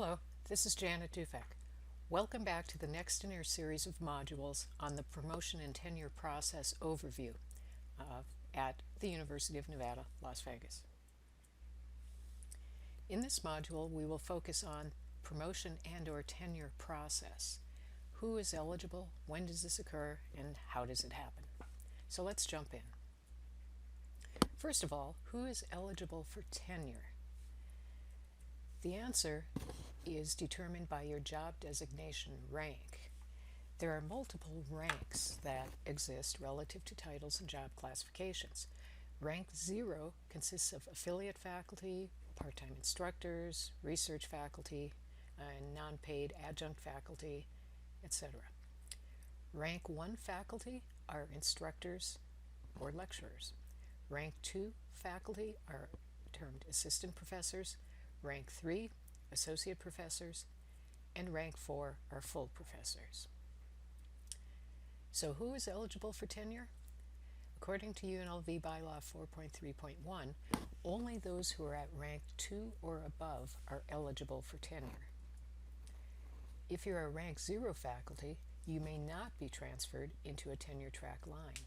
Hello, this is Janet Dufek. Welcome back to the next in our series of modules on the promotion and tenure process overview at the University of Nevada, Las Vegas. In this module, we will focus on promotion and/or tenure process. Who is eligible, when does this occur, and how does it happen? So let's jump in. First of all, who is eligible for tenure? The answer is determined by your job designation rank. There are multiple ranks that exist relative to titles and job classifications. Rank 0 consists of affiliate faculty, part-time instructors, research faculty, and non-paid adjunct faculty, etc. Rank 1 faculty are instructors or lecturers. Rank 2 faculty are termed assistant professors. Rank 3, associate professors, and rank 4 are full professors. So who is eligible for tenure? According to UNLV Bylaw 4.3.1, only those who are at rank 2 or above are eligible for tenure. If you're a rank 0 faculty, you may not be transferred into a tenure track line.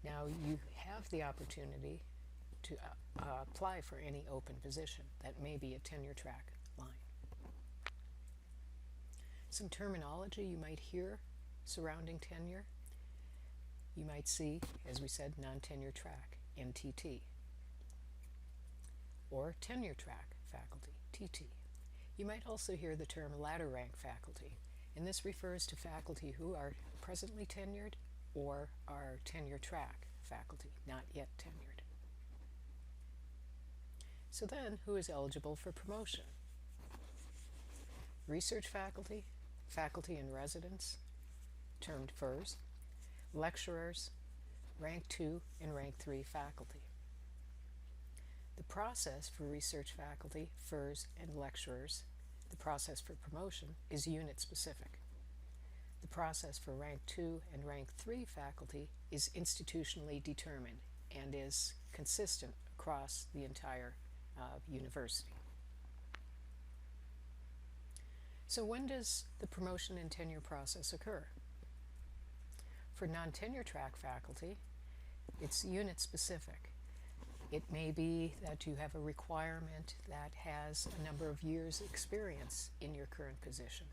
Now you have the opportunity to apply for any open position that may be a tenure track line. Some terminology you might hear surrounding tenure. You might see, as we said, non-tenure track, NTT, or tenure track faculty, TT. You might also hear the term ladder rank faculty, and this refers to faculty who are presently tenured or are tenure track faculty, not yet tenured. So then, who is eligible for promotion? Research faculty, faculty in residence, termed FERS, lecturers, rank 2 and rank 3 faculty. The process for research faculty, FERS, and lecturers, the process for promotion, is unit specific. The process for rank 2 and rank 3 faculty is institutionally determined and is consistent across the entire university. So when does the promotion and tenure process occur? For non-tenure track faculty, it's unit specific. It may be that you have a requirement that has a number of years experience in your current position.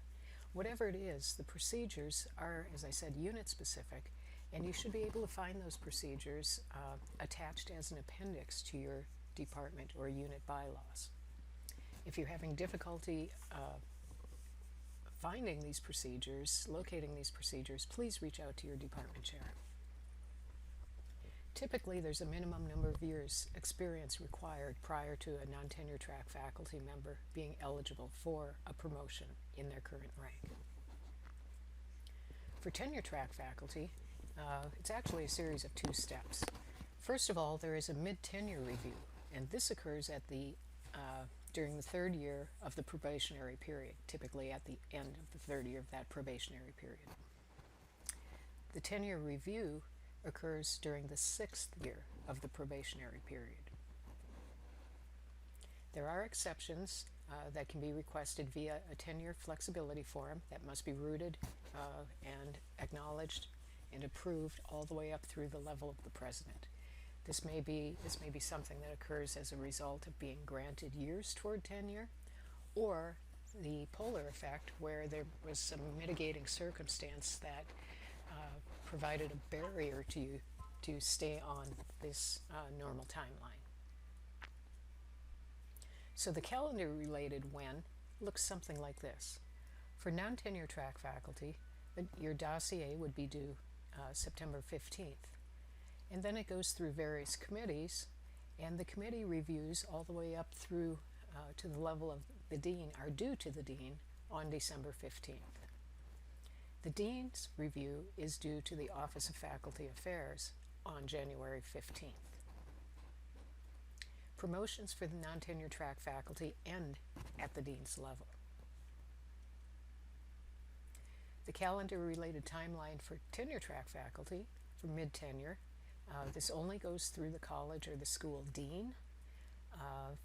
Whatever it is, the procedures are, as I said, unit specific, and you should be able to find those procedures attached as an appendix to your department or unit bylaws. If you're having difficulty finding these procedures, locating these procedures, please reach out to your department chair. Typically, there's a minimum number of years experience required prior to a non-tenure track faculty member being eligible for a promotion in their current rank. For tenure track faculty, it's actually a series of 2 steps. First of all, there is a mid-tenure review, and this occurs at during the 3rd year of the probationary period, typically at the end of the 3rd year of that probationary period. The tenure review occurs during the 6th year of the probationary period. There are exceptions that can be requested via a tenure flexibility form that must be rooted and acknowledged and approved all the way up through the level of the president. This may be something that occurs as a result of being granted years toward tenure, or the polar effect where there was some mitigating circumstance that provided a barrier to you to stay on this normal timeline. So the calendar-related when looks something like this. For non-tenure track faculty, your dossier would be due September 15th. And then it goes through various committees, and the committee reviews all the way up through to the level of the dean are due to the dean on December 15th. The dean's review is due to the Office of Faculty Affairs on January 15th. Promotions for the non-tenure track faculty end at the dean's level. The calendar-related timeline for tenure track faculty for mid-tenure, this only goes through the college or the school dean.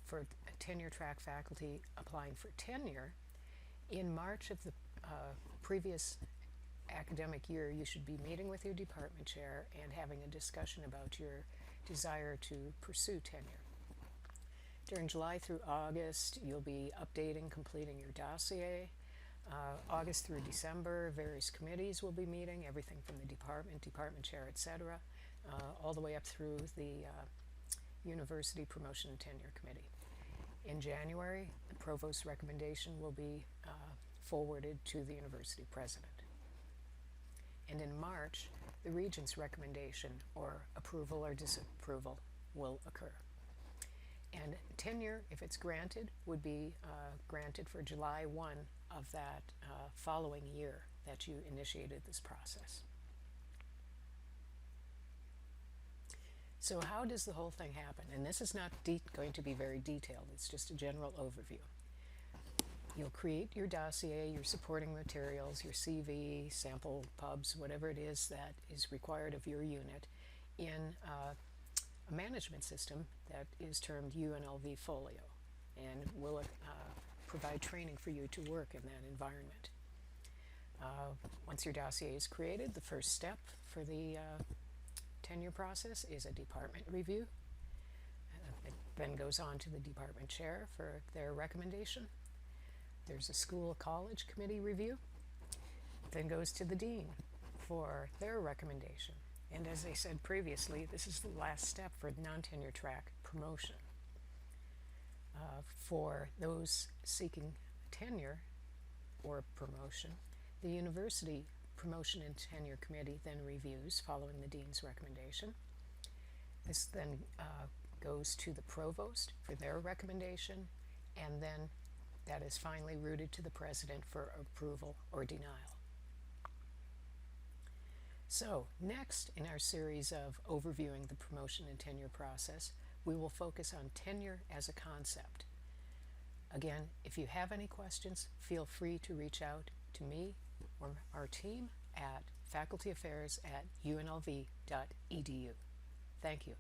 For tenure track faculty applying for tenure, In March of the previous academic year, you should be meeting with your department chair and having a discussion about your desire to pursue tenure. During July through August, you'll be updating, completing your dossier. August through December, various committees will be meeting, everything from the department chair, etc., all the way up through the University Promotion and Tenure Committee. In January, the provost's recommendation will be forwarded to the university president. And in March, the regent's recommendation or approval or disapproval will occur. And tenure, if it's granted, would be granted for July 1 of that following year that you initiated this process. So how does the whole thing happen? And this is not going to be very detailed. It's just a general overview. You'll create your dossier, your supporting materials, your CV, sample pubs, whatever it is that is required of your unit in a management system that is termed UNLV Folio, and will provide training for you to work in that environment. Once your dossier is created, the first step for the tenure process is a department review. It then goes on to the department chair for their recommendation. There's a school college committee review. It then goes to the dean for their recommendation. And as I said previously, this is the last step for non-tenure track promotion. For those seeking tenure or promotion, the University Promotion and Tenure Committee then reviews following the dean's recommendation. This then goes to the provost for their recommendation, and then that is finally routed to the president for approval or denial. So next in our series of overviewing the promotion and tenure process, we will focus on tenure as a concept. Again, if you have any questions, feel free to reach out to me or our team at facultyaffairs@unlv.edu. Thank you.